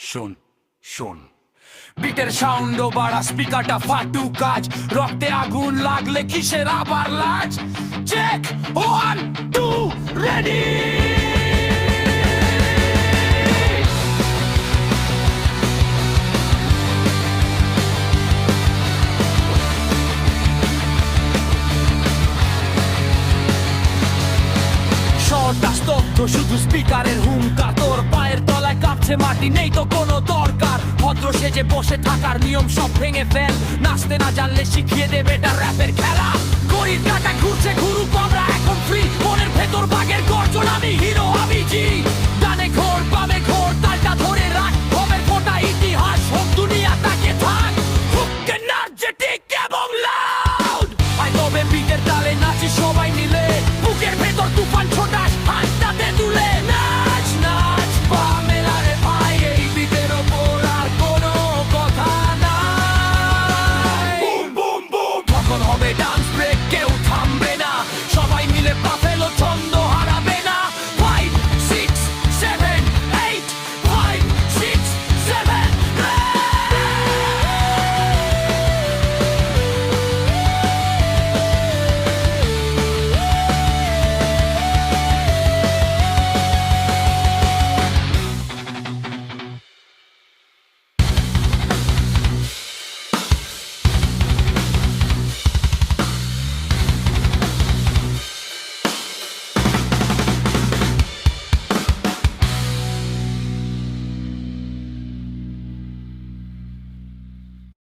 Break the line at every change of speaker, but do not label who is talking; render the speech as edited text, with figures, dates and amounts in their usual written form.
শোন শোন বিটের সাউন্ডও বাড়া, স্পিকারটা ফাটু কাজ, রক্তে আগুন লাগলে কিসের আবার লাজ। Check 1 2 ready. শহরটা স্তব্ধ, শুধু স্পিকারের হুঙ্কার, তোর পায়ের তলায় কাঁপছে মাটি, নেই তো কোনো দরকার ভদ্র সেজে বসে থাকার, নিয়ম সব ভেঙে ফেল, নাচতে না জানলে শিখিয়ে দেবে এটা র্যাপের খেলা। গরিব কাটা ঘুরছে ঘুরুক, আমরা এখন ফ্রি, মনের ভেতর বাঘের গর্জন, আমি হিরো আমি জি। ডানে ঘোর বামে ঘোর, তালটা ধরে